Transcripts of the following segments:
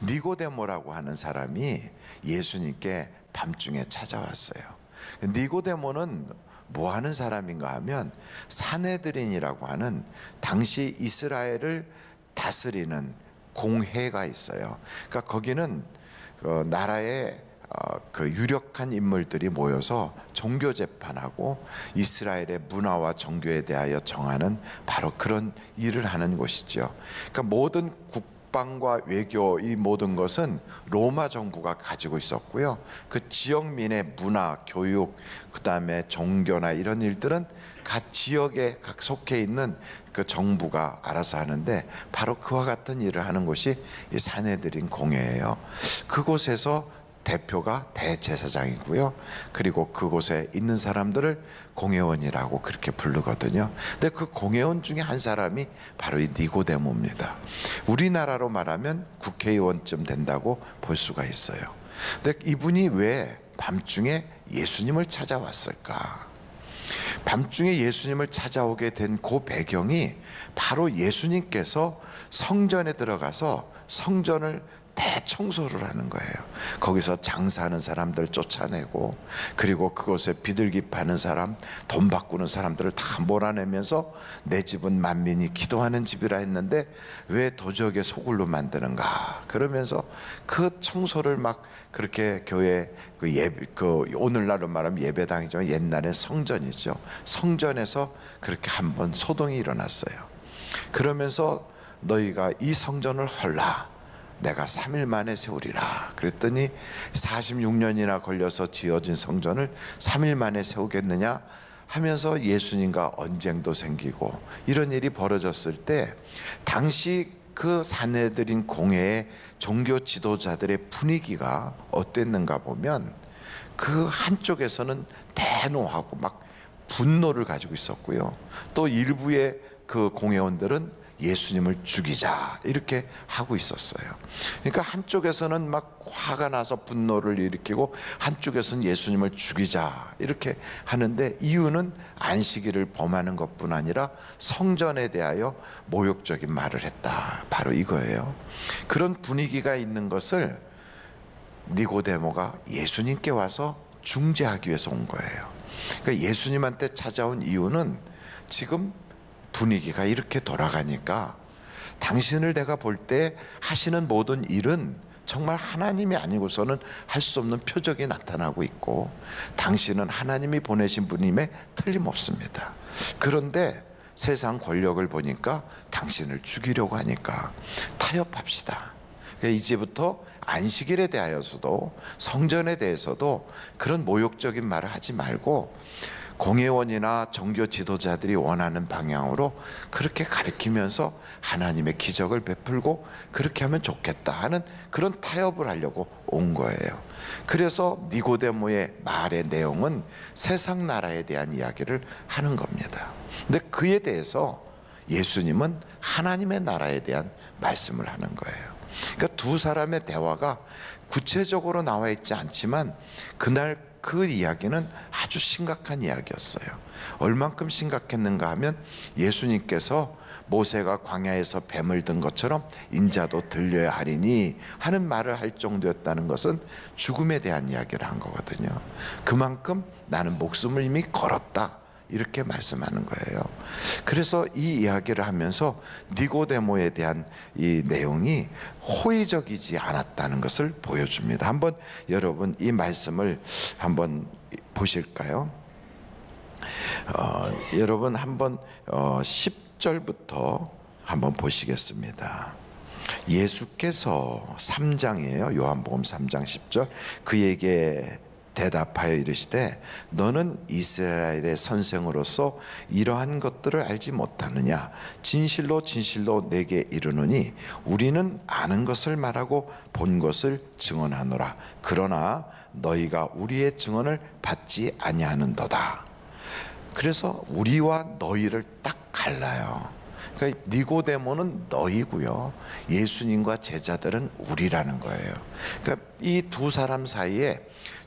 니고데모라고 하는 사람이 예수님께 밤중에 찾아왔어요. 니고데모는 뭐 하는 사람인가 하면 산헤드린이라고 하는 당시 이스라엘을 다스리는 공회가 있어요. 그러니까 거기는 나라의 그 유력한 인물들이 모여서 종교 재판하고 이스라엘의 문화와 종교에 대하여 정하는 바로 그런 일을 하는 곳이죠. 그러니까 모든 국방과 외교, 이 모든 것은 로마 정부가 가지고 있었고요. 그 지역민의 문화, 교육, 그 다음에 종교나 이런 일들은 각 지역에 각 속해 있는 그 정부가 알아서 하는데, 바로 그와 같은 일을 하는 곳이 이 산헤드린 공회예요. 그곳에서 대표가 대제사장이고요. 그리고 그곳에 있는 사람들을 공회원이라고 그렇게 부르거든요. 근데 그 공회원 중에 한 사람이 바로 이 니고데모입니다. 우리나라로 말하면 국회의원쯤 된다고 볼 수가 있어요. 근데 이분이 왜 밤중에 예수님을 찾아왔을까? 밤중에 예수님을 찾아오게 된 그 배경이 바로 예수님께서 성전에 들어가서 성전을 대청소를 하는 거예요. 거기서 장사하는 사람들 쫓아내고, 그리고 그곳에 비둘기 파는 사람, 돈 바꾸는 사람들을 다 몰아내면서 내 집은 만민이 기도하는 집이라 했는데 왜 도적의 소굴로 만드는가, 그러면서 그 청소를 막 그렇게 교회 오늘날로 말하면 예배당이지만 옛날에 성전이죠. 성전에서 그렇게 한번 소동이 일어났어요. 그러면서 너희가 이 성전을 헐라, 내가 3일 만에 세우리라. 그랬더니 46년이나 걸려서 지어진 성전을 3일 만에 세우겠느냐 하면서 예수님과 언쟁도 생기고 이런 일이 벌어졌을 때, 당시 그 산헤드린 공회의 종교 지도자들의 분위기가 어땠는가 보면, 그 한쪽에서는 대노하고 막 분노를 가지고 있었고요. 또 일부의 그 공회원들은 예수님을 죽이자 이렇게 하고 있었어요. 그러니까 한쪽에서는 막 화가 나서 분노를 일으키고, 한쪽에서는 예수님을 죽이자 이렇게 하는데, 이유는 안식일을 범하는 것뿐 아니라 성전에 대하여 모욕적인 말을 했다, 바로 이거예요. 그런 분위기가 있는 것을 니고데모가 예수님께 와서 중재하기 위해서 온 거예요. 그러니까 예수님한테 찾아온 이유는, 지금 분위기가 이렇게 돌아가니까 당신을 내가 볼 때 하시는 모든 일은 정말 하나님이 아니고서는 할 수 없는 표적이 나타나고 있고, 당신은 하나님이 보내신 분임에 틀림없습니다. 그런데 세상 권력을 보니까 당신을 죽이려고 하니까 타협합시다. 그러니까 이제부터 안식일에 대하여서도 성전에 대해서도 그런 모욕적인 말을 하지 말고, 공회원이나 종교 지도자들이 원하는 방향으로 그렇게 가르치면서 하나님의 기적을 베풀고 그렇게 하면 좋겠다 하는 그런 타협을 하려고 온 거예요. 그래서 니고데모의 말의 내용은 세상 나라에 대한 이야기를 하는 겁니다. 근데 그에 대해서 예수님은 하나님의 나라에 대한 말씀을 하는 거예요. 그러니까 두 사람의 대화가 구체적으로 나와 있지 않지만, 그날 그 이야기는 아주 심각한 이야기였어요. 얼만큼 심각했는가 하면, 예수님께서 모세가 광야에서 뱀을 든 것처럼 인자도 들려야 하리니 하는 말을 할 정도였다는 것은 죽음에 대한 이야기를 한 거거든요. 그만큼 나는 목숨을 이미 걸었다, 이렇게 말씀하는 거예요. 그래서 이 이야기를 하면서 니고데모에 대한 이 내용이 호의적이지 않았다는 것을 보여줍니다. 한번 여러분 이 말씀을 한번 보실까요? 여러분 한번 10절부터 한번 보시겠습니다. 예수께서 3장이에요. 요한복음 3장 10절. 그에게 대답하여 이르시되 너는 이스라엘의 선생으로서 이러한 것들을 알지 못하느냐? 진실로 진실로 내게 이르노니 우리는 아는 것을 말하고 본 것을 증언하노라. 그러나 너희가 우리의 증언을 받지 아니하는도다. 그래서 우리와 너희를 딱 갈라요. 그러니까 니고데모는 너희고요, 예수님과 제자들은 우리라는 거예요. 그러니까 이 두 사람 사이에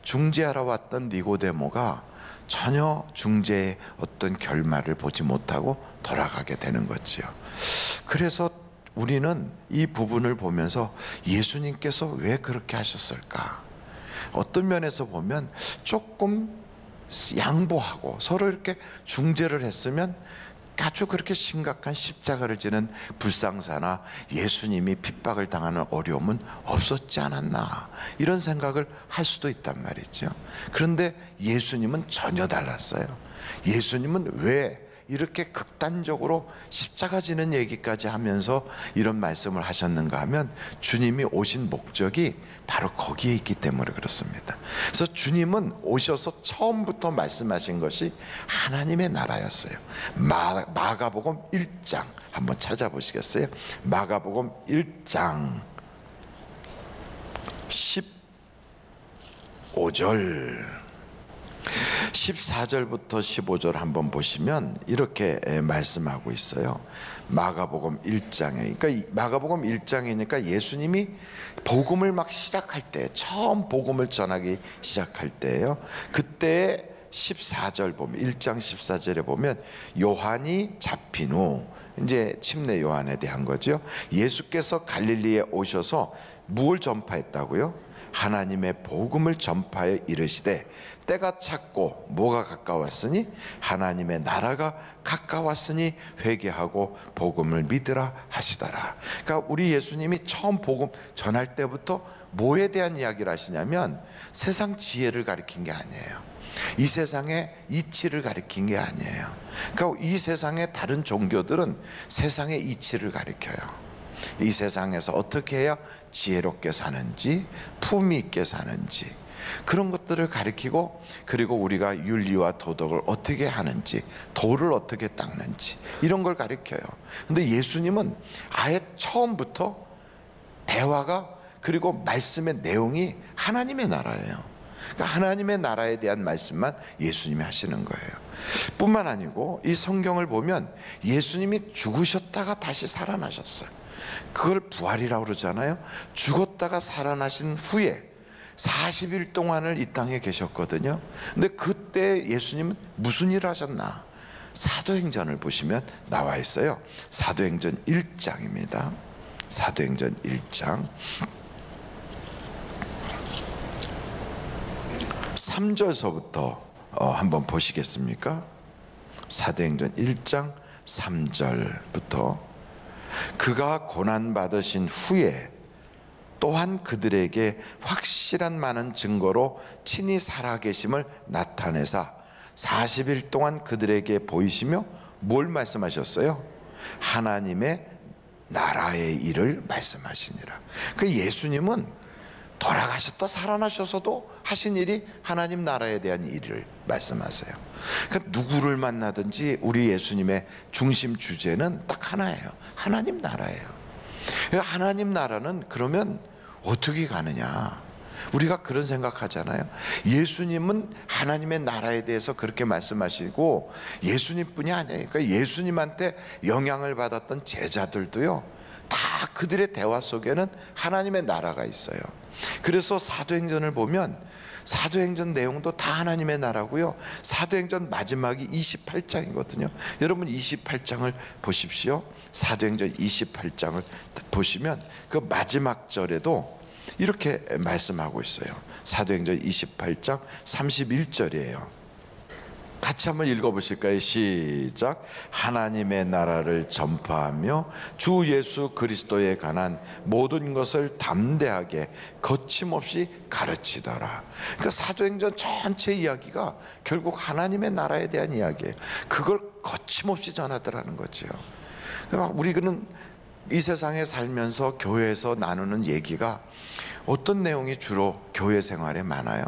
중재하러 왔던 니고데모가 전혀 중재의 어떤 결말을 보지 못하고 돌아가게 되는 거지요. 그래서 우리는 이 부분을 보면서 예수님께서 왜 그렇게 하셨을까? 어떤 면에서 보면 조금 양보하고 서로 이렇게 중재를 했으면 아주 그렇게 심각한 십자가를 지는 불상사나 예수님이 핍박을 당하는 어려움은 없었지 않았나, 이런 생각을 할 수도 있단 말이죠. 그런데 예수님은 전혀 달랐어요. 예수님은 왜 이렇게 극단적으로 십자가 지는 얘기까지 하면서 이런 말씀을 하셨는가 하면, 주님이 오신 목적이 바로 거기에 있기 때문에 그렇습니다. 그래서 주님은 오셔서 처음부터 말씀하신 것이 하나님의 나라였어요. 마가복음 1장 한번 찾아보시겠어요? 마가복음 1장 15절 14절부터 15절 한번 보시면 이렇게 말씀하고 있어요. 마가복음 1장에, 그러니까 마가복음 1장이니까 예수님이 복음을 막 시작할 때, 처음 복음을 전하기 시작할 때예요. 그때 14절 보면, 1장 14절에 보면 요한이 잡힌 후, 이제 침례 요한에 대한 거죠. 예수께서 갈릴리에 오셔서 무엇을 전파했다고요? 하나님의 복음을 전파해 이르시되 때가 찼고 뭐가 가까웠으니 하나님의 나라가 가까웠으니 회개하고 복음을 믿으라 하시더라. 그러니까 우리 예수님이 처음 복음 전할 때부터 뭐에 대한 이야기를 하시냐면 세상 지혜를 가리킨 게 아니에요. 이 세상의 이치를 가리킨 게 아니에요. 그러니까 이 세상의 다른 종교들은 세상의 이치를 가리켜요. 이 세상에서 어떻게 해야 지혜롭게 사는지, 품위 있게 사는지, 그런 것들을 가리키고, 그리고 우리가 윤리와 도덕을 어떻게 하는지, 도를 어떻게 닦는지, 이런 걸 가리켜요. 근데 예수님은 아예 처음부터 대화가, 그리고 말씀의 내용이 하나님의 나라예요. 그러니까 하나님의 나라에 대한 말씀만 예수님이 하시는 거예요. 뿐만 아니고 이 성경을 보면 예수님이 죽으셨다가 다시 살아나셨어요. 그걸 부활이라고 그러잖아요. 죽었다가 살아나신 후에 40일 동안을 이 땅에 계셨거든요. 근데 그때 예수님은 무슨 일을 하셨나? 사도행전을 보시면 나와 있어요. 사도행전 1장입니다. 사도행전 1장 3절서부터 한번 보시겠습니까? 사도행전 1장 3절부터 그가 고난받으신 후에 또한 그들에게 확실한 많은 증거로 친히 살아계심을 나타내사 40일 동안 그들에게 보이시며 뭘 말씀하셨어요? 하나님의 나라의 일을 말씀하시니라. 그 예수님은 돌아가셨다 살아나셔서도 하신 일이 하나님 나라에 대한 일을 말씀하세요. 그러니까 누구를 만나든지 우리 예수님의 중심 주제는 딱 하나예요. 하나님 나라예요. 그러니까 하나님 나라는 그러면 어떻게 가느냐? 우리가 그런 생각하잖아요. 예수님은 하나님의 나라에 대해서 그렇게 말씀하시고 예수님뿐이 아니에요. 그러니까 예수님한테 영향을 받았던 제자들도요, 다 그들의 대화 속에는 하나님의 나라가 있어요. 그래서 사도행전을 보면 사도행전 내용도 다 하나님의 나라고요. 사도행전 마지막이 28장이거든요. 여러분 28장을 보십시오. 사도행전 28장을 보시면 그 마지막 절에도 이렇게 말씀하고 있어요. 사도행전 28장 31절이에요. 같이 한번 읽어보실까요? 시작. 하나님의 나라를 전파하며 주 예수 그리스도에 관한 모든 것을 담대하게 거침없이 가르치더라. 그러니까 사도행전 전체 이야기가 결국 하나님의 나라에 대한 이야기예요. 그걸 거침없이 전하더라는 거죠. 우리는 이 세상에 살면서 교회에서 나누는 얘기가 어떤 내용이 주로 교회 생활에 많아요?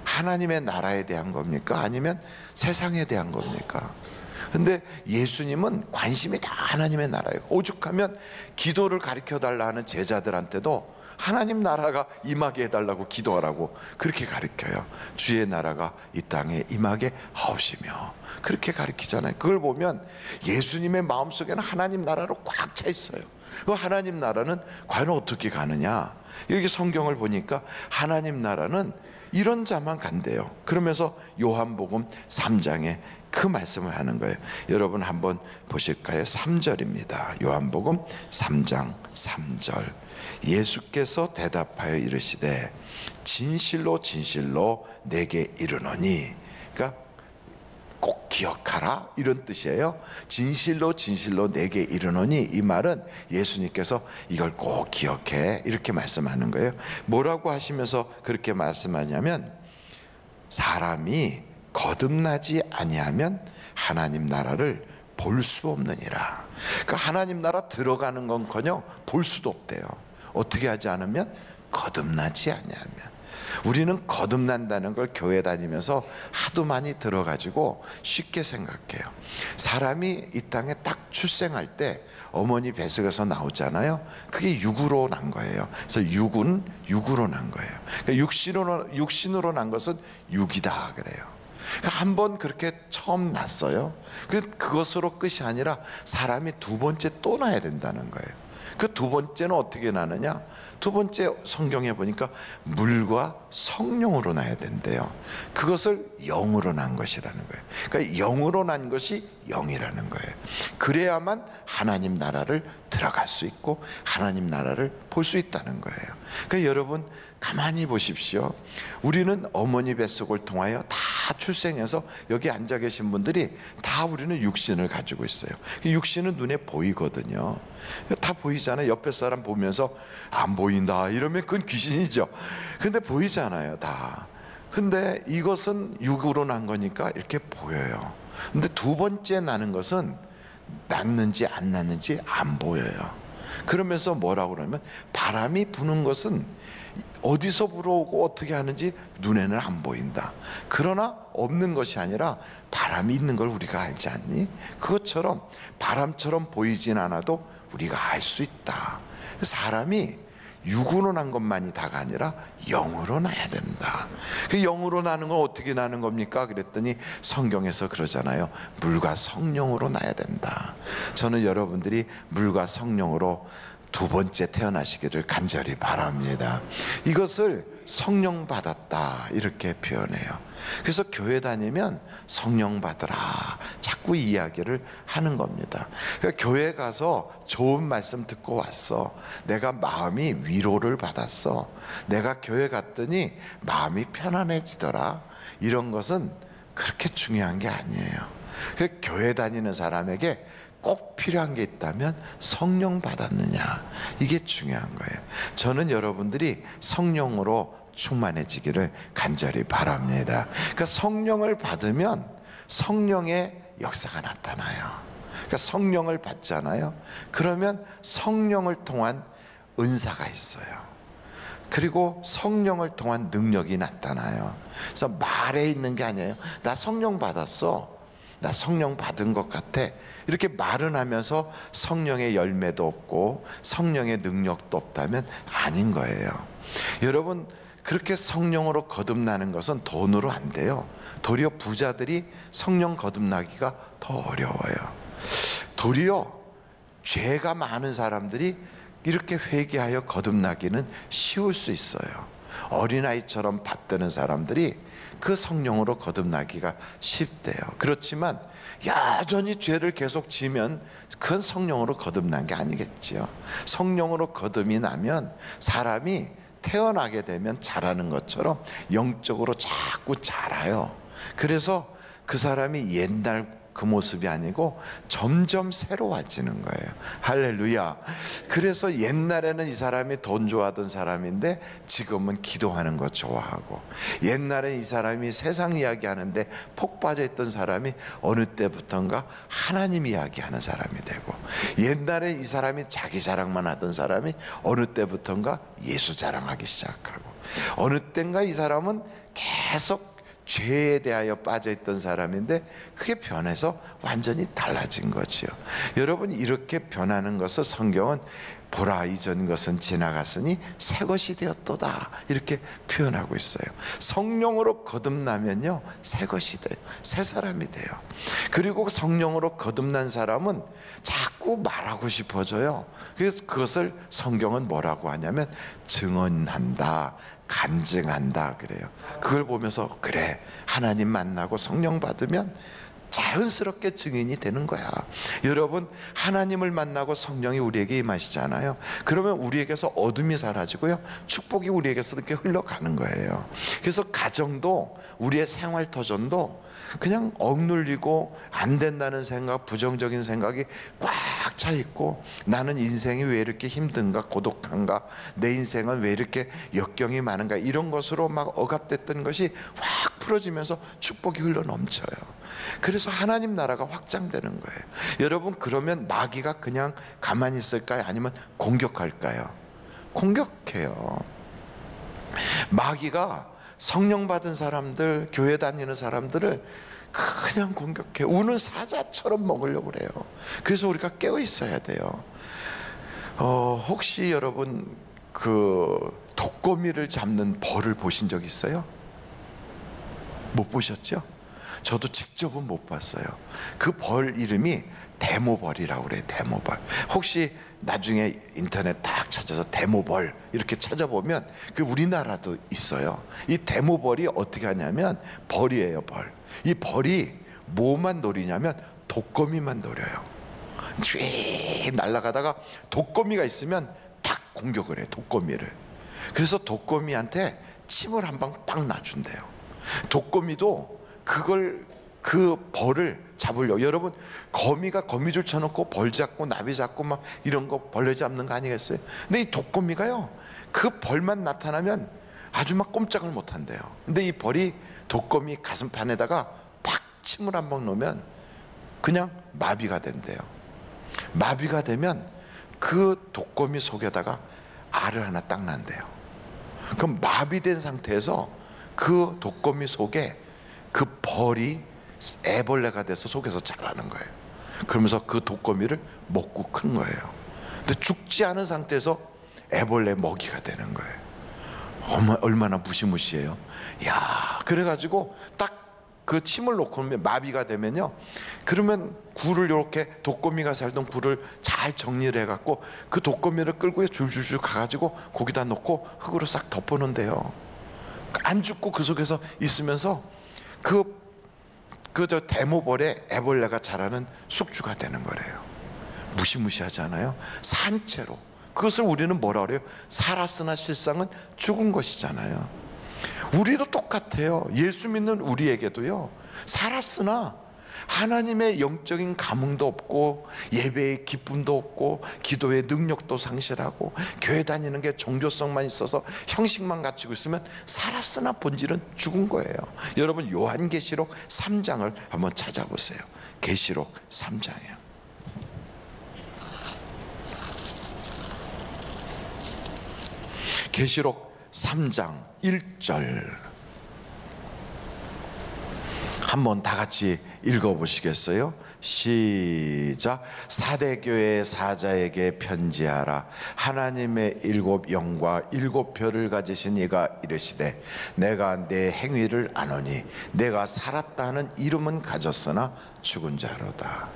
하나님의 나라에 대한 겁니까? 아니면 세상에 대한 겁니까? 근데 예수님은 관심이 다 하나님의 나라예요. 오죽하면 기도를 가르쳐 달라 하는 제자들한테도 하나님 나라가 임하게 해달라고 기도하라고 그렇게 가르쳐요. 주의 나라가 이 땅에 임하게 하옵시며 그렇게 가르치잖아요. 그걸 보면 예수님의 마음속에는 하나님 나라로 꽉 차 있어요. 그 하나님 나라는 과연 어떻게 가느냐? 여기 성경을 보니까 하나님 나라는 이런 자만 간대요. 그러면서 요한복음 3장에 그 말씀을 하는 거예요. 여러분 한번 보실까요? 3절입니다. 요한복음 3장 3절. 예수께서 대답하여 이르시되 진실로 진실로 내게 이르노니, 그러니까 꼭 기억하라 이런 뜻이에요. 진실로 진실로 내게 이르노니, 이 말은 예수님께서 이걸 꼭 기억해 이렇게 말씀하는 거예요. 뭐라고 하시면서 그렇게 말씀하냐면, 사람이 거듭나지 아니하면 하나님 나라를 볼 수 없느니라. 그러니까 하나님 나라 들어가는 건커녕 볼 수도 없대요. 어떻게 하지 않으면? 거듭나지 아니하면. 우리는 거듭난다는 걸 교회 다니면서 하도 많이 들어가지고 쉽게 생각해요. 사람이 이 땅에 딱 출생할 때 어머니 뱃속에서 나오잖아요. 그게 육으로 난 거예요. 그래서 육은 육으로 난 거예요. 그러니까 육신으로 난 것은 육이다 그래요. 그러니까 한번 그렇게 처음 났어요. 그것으로 끝이 아니라 사람이 두 번째 또 나야 된다는 거예요. 그 두 번째는 어떻게 나느냐? 두 번째 성경에 보니까 물과 성령으로 나야 된대요. 그것을 영으로 난 것이라는 거예요. 그러니까 영으로 난 것이 영이라는 거예요. 그래야만 하나님 나라를 들어갈 수 있고 하나님 나라를 볼 수 있다는 거예요. 그러니까 여러분 가만히 보십시오. 우리는 어머니 뱃속을 통하여 다 출생해서 여기 앉아 계신 분들이 다 우리는 육신을 가지고 있어요. 육신은 눈에 보이거든요. 다 보이잖아요. 옆에 사람 보면서 안 보인다 이러면 그건 귀신이죠. 근데 보이잖아요 다. 근데 이것은 육으로 난 거니까 이렇게 보여요. 근데 두 번째 나는 것은 났는지 안 났는지 안 보여요. 그러면서 뭐라고 그러면, 바람이 부는 것은 어디서 불어오고 어떻게 하는지 눈에는 안 보인다. 그러나 없는 것이 아니라 바람이 있는 걸 우리가 알지 않니? 그것처럼 바람처럼 보이진 않아도 우리가 알 수 있다. 사람이 육으로 난 것만이 다가 아니라 영으로 나야 된다. 그 영으로 나는 건 어떻게 나는 겁니까? 그랬더니 성경에서 그러잖아요. 물과 성령으로 나야 된다. 저는 여러분들이 물과 성령으로 두 번째 태어나시기를 간절히 바랍니다. 이것을 성령 받았다 이렇게 표현해요. 그래서 교회 다니면 성령 받으라 자꾸 이야기를 하는 겁니다. 그러니까 교회 가서 좋은 말씀 듣고 왔어. 내가 마음이 위로를 받았어. 내가 교회 갔더니 마음이 편안해지더라. 이런 것은 그렇게 중요한 게 아니에요. 그러니까 교회 다니는 사람에게 꼭 필요한 게 있다면 성령 받았느냐, 이게 중요한 거예요. 저는 여러분들이 성령으로 충만해지기를 간절히 바랍니다. 그러니까 성령을 받으면 성령의 역사가 나타나요. 그러니까 성령을 받잖아요. 그러면 성령을 통한 은사가 있어요. 그리고 성령을 통한 능력이 나타나요. 그래서 말에 있는 게 아니에요. 나 성령 받았어, 나 성령 받은 것 같아, 이렇게 말은 하면서 성령의 열매도 없고 성령의 능력도 없다면 아닌 거예요. 여러분, 그렇게 성령으로 거듭나는 것은 돈으로 안 돼요. 도리어 부자들이 성령 거듭나기가 더 어려워요. 도리어 죄가 많은 사람들이 이렇게 회개하여 거듭나기는 쉬울 수 있어요. 어린아이처럼 받드는 사람들이 그 성령으로 거듭나기가 쉽대요. 그렇지만 여전히 죄를 계속 지면 그건 성령으로 거듭난 게 아니겠지요. 성령으로 거듭이 나면 사람이 태어나게 되면 자라는 것처럼 영적으로 자꾸 자라요. 그래서 그 사람이 옛날 그 모습이 아니고 점점 새로워지는 거예요. 할렐루야. 그래서 옛날에는 이 사람이 돈 좋아하던 사람인데 지금은 기도하는 거 좋아하고, 옛날에 이 사람이 세상 이야기 하는데 폭 빠져 있던 사람이 어느 때부턴가 하나님 이야기 하는 사람이 되고, 옛날에 이 사람이 자기 자랑만 하던 사람이 어느 때부턴가 예수 자랑하기 시작하고, 어느 땐가 이 사람은 계속 죄에 대하여 빠져있던 사람인데 그게 변해서 완전히 달라진 거지요. 여러분, 이렇게 변하는 것을 성경은 보라, 이전 것은 지나갔으니 새 것이 되었도다 이렇게 표현하고 있어요. 성령으로 거듭나면요 새 것이 돼요. 새 사람이 돼요. 그리고 성령으로 거듭난 사람은 자꾸 말하고 싶어져요. 그래서 그것을 성경은 뭐라고 하냐면 증언한다, 간증한다 그래요. 그걸 보면서 그래, 하나님 만나고 성령 받으면 자연스럽게 증인이 되는 거야. 여러분, 하나님을 만나고 성령이 우리에게 임하시잖아요. 그러면 우리에게서 어둠이 사라지고요, 축복이 우리에게서 이렇게 흘러가는 거예요. 그래서 가정도, 우리의 생활 터전도 그냥 억눌리고 안 된다는 생각, 부정적인 생각이 꽉 차 있고, 나는 인생이 왜 이렇게 힘든가, 고독한가, 내 인생은 왜 이렇게 역경이 많은가, 이런 것으로 막 억압됐던 것이 확 풀어지면서 축복이 흘러 넘쳐요. 그래서 하나님 나라가 확장되는 거예요. 여러분, 그러면 마귀가 그냥 가만히 있을까요? 아니면 공격할까요? 공격해요. 마귀가 성령 받은 사람들, 교회 다니는 사람들을 그냥 공격해. 우는 사자처럼 먹으려고 그래요. 그래서 우리가 깨어 있어야 돼요. 혹시 여러분 그 독거미를 잡는 벌을 보신 적 있어요? 못 보셨죠? 저도 직접은 못 봤어요. 그 벌 이름이 데모벌이라고 그래요. 데모벌. 혹시 나중에 인터넷 딱 찾아서 데모벌 이렇게 찾아보면 그 우리나라도 있어요. 이 데모벌이 어떻게 하냐면 벌이에요, 벌. 이 벌이 뭐만 노리냐면 독거미만 노려요. 쥐 날아가다가 독거미가 있으면 딱 공격을 해요, 독거미를. 그래서 독거미한테 침을 한 방 빡 놔준대요. 독거미도 그 벌을 잡으려고, 여러분 거미가 거미줄 쳐놓고 벌 잡고 나비 잡고 막 이런 거 벌레 잡는 거 아니겠어요? 근데 이 독거미가요, 그 벌만 나타나면 아주 막 꼼짝을 못 한대요. 근데 이 벌이 독거미 가슴판에다가 팍 침을 한 방 놓으면 그냥 마비가 된대요. 마비가 되면 그 독거미 속에다가 알을 하나 딱 낳는대요. 그럼 마비된 상태에서 그 독거미 속에 그 벌이 애벌레가 돼서 속에서 자라는 거예요. 그러면서 그 독거미를 먹고 큰 거예요. 근데 죽지 않은 상태에서 애벌레 먹이가 되는 거예요. 얼마나 무시무시해요. 야, 그래가지고 딱 그 침을 놓고 마비가 되면요, 그러면 굴을 이렇게 독거미가 살던 굴을 잘 정리를 해갖고 그 독거미를 끌고 줄줄줄 가가지고 거기다 놓고 흙으로 싹 덮어놓는데요. 안 죽고 그 속에서 있으면서 저 데모벌에 애벌레가 자라는 숙주가 되는 거래요. 무시무시하잖아요. 산채로. 그것을 우리는 뭐라 그래요? 살았으나 실상은 죽은 것이잖아요. 우리도 똑같아요. 예수 믿는 우리에게도요, 살았으나 하나님의 영적인 감흥도 없고, 예배의 기쁨도 없고, 기도의 능력도 상실하고, 교회 다니는 게 종교성만 있어서 형식만 갖추고 있으면 살았으나 본질은 죽은 거예요. 여러분, 요한계시록 3장을 한번 찾아보세요. 계시록 3장이에요. 계시록 3장 1절 한번 다 같이 읽어보시겠어요? 시작. 사대교회 사자에게 편지하라. 하나님의 일곱 영과 일곱 별을 가지신 이가 이르시되, 내가 내 행위를 아노니 내가 살았다 하는 이름은 가졌으나 죽은 자로다.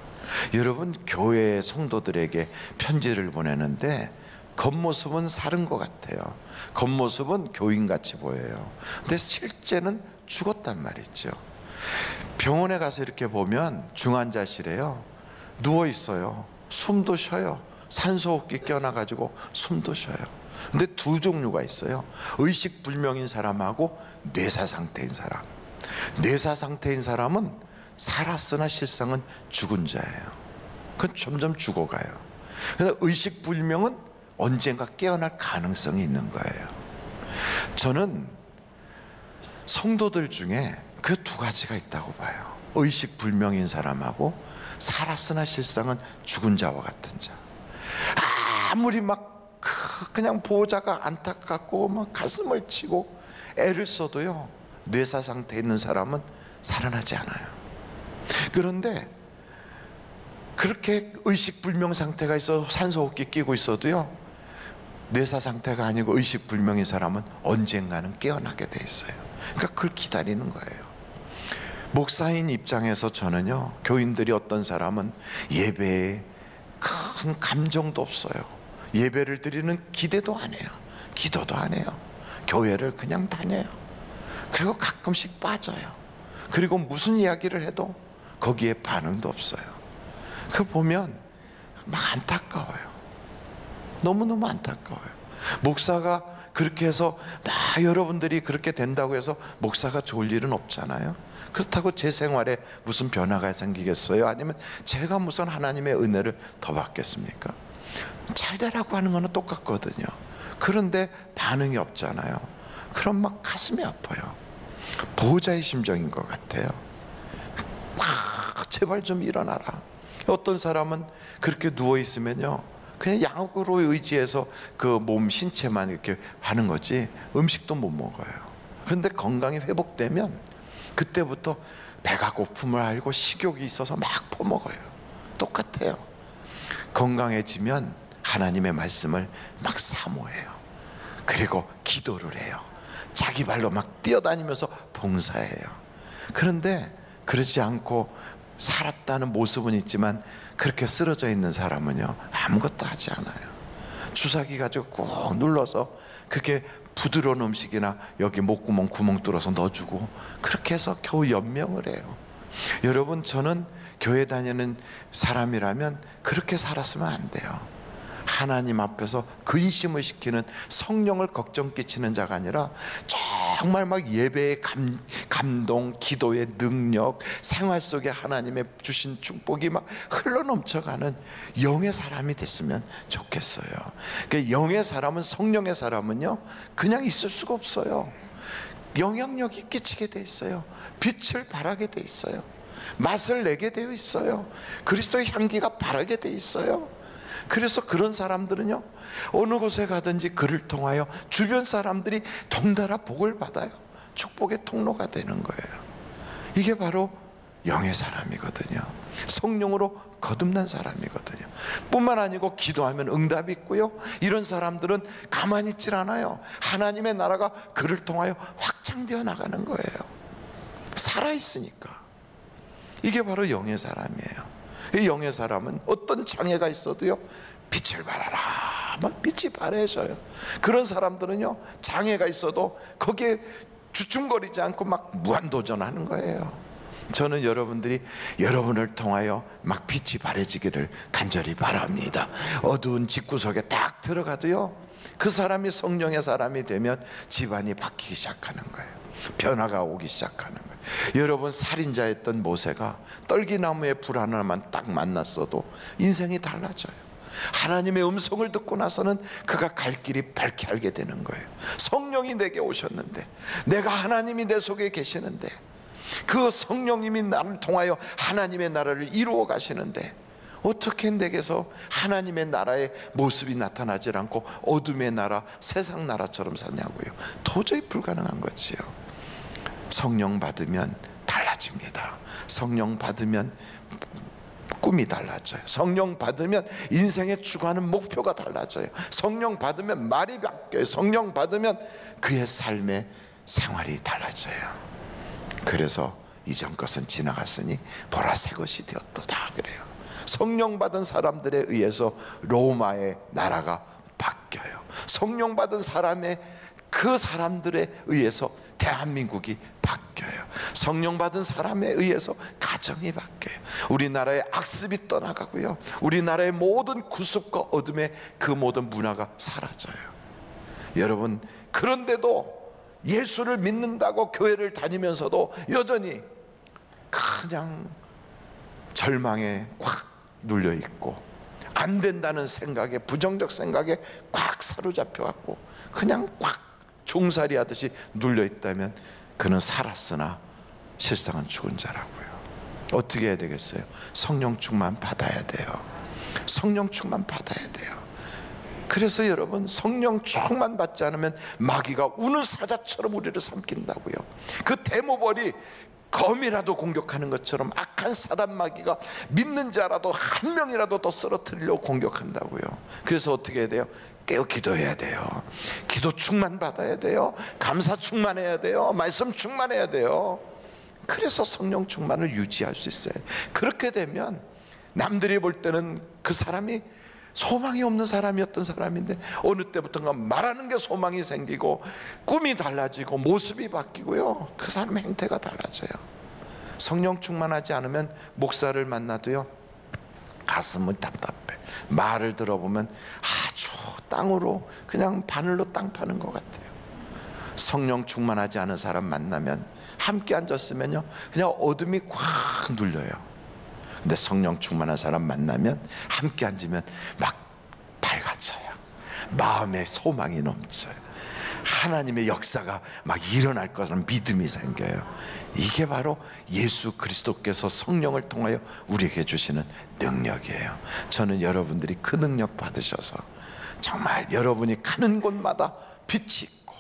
여러분, 교회 성도들에게 편지를 보내는데 겉모습은 살은 것 같아요. 겉모습은 교인같이 보여요. 근데 실제는 죽었단 말이죠. 병원에 가서 이렇게 보면 중환자실에요, 누워 있어요. 숨도 쉬어요. 산소호흡기 껴놔가지고 숨도 쉬어요. 근데 두 종류가 있어요. 의식불명인 사람하고 뇌사상태인 사람. 뇌사상태인 사람은 살았으나 실상은 죽은 자예요. 그건 점점 죽어가요. 근데 의식불명은 언젠가 깨어날 가능성이 있는 거예요. 저는 성도들 중에 그 두 가지가 있다고 봐요. 의식불명인 사람하고 살았으나 실상은 죽은 자와 같은 자. 아무리 막 그냥 보호자가 안타깝고 막 가슴을 치고 애를 써도요, 뇌사 상태에 있는 사람은 살아나지 않아요. 그런데 그렇게 의식불명 상태가 있어 산소호흡기 끼고 있어도요, 뇌사 상태가 아니고 의식불명인 사람은 언젠가는 깨어나게 돼 있어요. 그러니까 그걸 기다리는 거예요. 목사인 입장에서 저는요, 교인들이 어떤 사람은 예배에 큰 감정도 없어요. 예배를 드리는 기대도 안 해요. 기도도 안 해요. 교회를 그냥 다녀요. 그리고 가끔씩 빠져요. 그리고 무슨 이야기를 해도 거기에 반응도 없어요. 그거 보면 막 안타까워요. 너무너무 안타까워요. 목사가 그렇게 해서 막 여러분들이 그렇게 된다고 해서 목사가 좋을 일은 없잖아요. 그렇다고 제 생활에 무슨 변화가 생기겠어요? 아니면 제가 무슨 하나님의 은혜를 더 받겠습니까? 잘 되라고 하는 거는 똑같거든요. 그런데 반응이 없잖아요. 그럼 막 가슴이 아파요. 보호자의 심정인 것 같아요. 제발 좀 일어나라. 어떤 사람은 그렇게 누워 있으면요, 그냥 약으로 의지해서 그 몸 신체만 이렇게 하는 거지 음식도 못 먹어요. 그런데 건강이 회복되면 그때부터 배가 고픔을 알고 식욕이 있어서 막 퍼먹어요. 똑같아요. 건강해지면 하나님의 말씀을 막 사모해요. 그리고 기도를 해요. 자기 발로 막 뛰어다니면서 봉사해요. 그런데 그러지 않고 살았다는 모습은 있지만 그렇게 쓰러져 있는 사람은요, 아무것도 하지 않아요. 주사기 가지고 꾹 눌러서 그렇게 부드러운 음식이나 여기 목구멍 구멍 뚫어서 넣어주고 그렇게 해서 겨우 연명을 해요. 여러분, 저는 교회 다니는 사람이라면 그렇게 살았으면 안 돼요. 하나님 앞에서 근심을 시키는, 성령을 걱정 끼치는 자가 아니라 정말 막 예배의 감동, 기도의 능력, 생활 속에 하나님의 주신 축복이 막 흘러넘쳐가는 영의 사람이 됐으면 좋겠어요. 그러니까 영의 사람은, 성령의 사람은요, 그냥 있을 수가 없어요. 영향력이 끼치게 돼 있어요. 빛을 발하게 돼 있어요. 맛을 내게 되어 있어요. 그리스도의 향기가 바라게 돼 있어요. 그래서 그런 사람들은요, 어느 곳에 가든지 그를 통하여 주변 사람들이 덩달아 복을 받아요. 축복의 통로가 되는 거예요. 이게 바로 영의 사람이거든요. 성령으로 거듭난 사람이거든요. 뿐만 아니고 기도하면 응답이 있고요, 이런 사람들은 가만히 있질 않아요. 하나님의 나라가 그를 통하여 확장되어 나가는 거예요. 살아있으니까. 이게 바로 영의 사람이에요. 이 영의 사람은 어떤 장애가 있어도요, 빛을 발하라, 막 빛이 발해져요. 그런 사람들은요, 장애가 있어도 거기에 주춤거리지 않고 막 무한도전하는 거예요. 저는 여러분들이 여러분을 통하여 막 빛이 발해지기를 간절히 바랍니다. 어두운 집구석에 딱 들어가도요, 그 사람이 성령의 사람이 되면 집안이 바뀌기 시작하는 거예요. 변화가 오기 시작하는 거예요. 여러분, 살인자였던 모세가 떨기나무의 불 하나만 딱 만났어도 인생이 달라져요. 하나님의 음성을 듣고 나서는 그가 갈 길이 밝게 알게 되는 거예요. 성령이 내게 오셨는데, 내가 하나님이 내 속에 계시는데, 그 성령님이 나를 통하여 하나님의 나라를 이루어 가시는데 어떻게 내게서 하나님의 나라의 모습이 나타나질 않고 어둠의 나라, 세상 나라처럼 사냐고요. 도저히 불가능한 거지요. 성령 받으면 달라집니다. 성령 받으면 꿈이 달라져요. 성령 받으면 인생에 추구하는 목표가 달라져요. 성령 받으면 말이 바뀌어요. 성령 받으면 그의 삶의 생활이 달라져요. 그래서 이전 것은 지나갔으니 보라 새 것이 되었도다 그래요. 성령 받은 사람들에 의해서 로마의 나라가 바뀌어요. 성령 받은 그 사람들에 의해서 대한민국이 바뀌어요. 성령 받은 사람에 의해서 가정이 바뀌어요. 우리나라의 악습이 떠나가고요, 우리나라의 모든 구습과 어둠의 그 모든 문화가 사라져요. 여러분, 그런데도 예수를 믿는다고 교회를 다니면서도 여전히 그냥 절망에 꽉 눌려있고 안 된다는 생각에, 부정적 생각에 꽉 사로잡혀 갖고 그냥 꽉 종살이 하듯이 눌려있다면 그는 살았으나 실상은 죽은 자라고요. 어떻게 해야 되겠어요? 성령 충만 받아야 돼요. 성령 충만 받아야 돼요. 그래서 여러분, 성령 충만 받지 않으면 마귀가 우는 사자처럼 우리를 삼킨다고요. 그 대모벌이 검이라도 공격하는 것처럼 악한 사단 마귀가 믿는 자라도 한 명이라도 더 쓰러뜨리려고 공격한다고요. 그래서 어떻게 해야 돼요? 깨어 기도해야 돼요. 기도 충만 받아야 돼요. 감사 충만해야 돼요. 말씀 충만해야 돼요. 그래서 성령 충만을 유지할 수 있어요. 그렇게 되면 남들이 볼 때는 그 사람이 소망이 없는 사람이었던 사람인데 어느 때부터인가 말하는 게 소망이 생기고 꿈이 달라지고 모습이 바뀌고요, 그 사람의 행태가 달라져요. 성령 충만하지 않으면 목사를 만나도요 가슴은 답답해. 말을 들어보면 아주 땅으로 그냥 바늘로 땅 파는 것 같아요. 성령 충만하지 않은 사람 만나면 함께 앉았으면요 그냥 어둠이 꽉 눌려요. 근데 성령 충만한 사람 만나면 함께 앉으면 막 밝아져요. 마음에 소망이 넘쳐요. 하나님의 역사가 막 일어날 것처럼 믿음이 생겨요. 이게 바로 예수 그리스도께서 성령을 통하여 우리에게 주시는 능력이에요. 저는 여러분들이 그 능력 받으셔서 정말 여러분이 가는 곳마다 빛이 있고,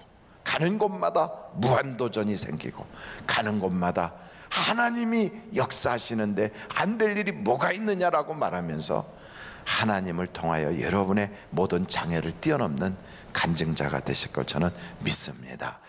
가는 곳마다 무한도전이 생기고, 가는 곳마다 하나님이 역사하시는데 안 될 일이 뭐가 있느냐라고 말하면서 하나님을 통하여 여러분의 모든 장애를 뛰어넘는 간증자가 되실 걸 저는 믿습니다.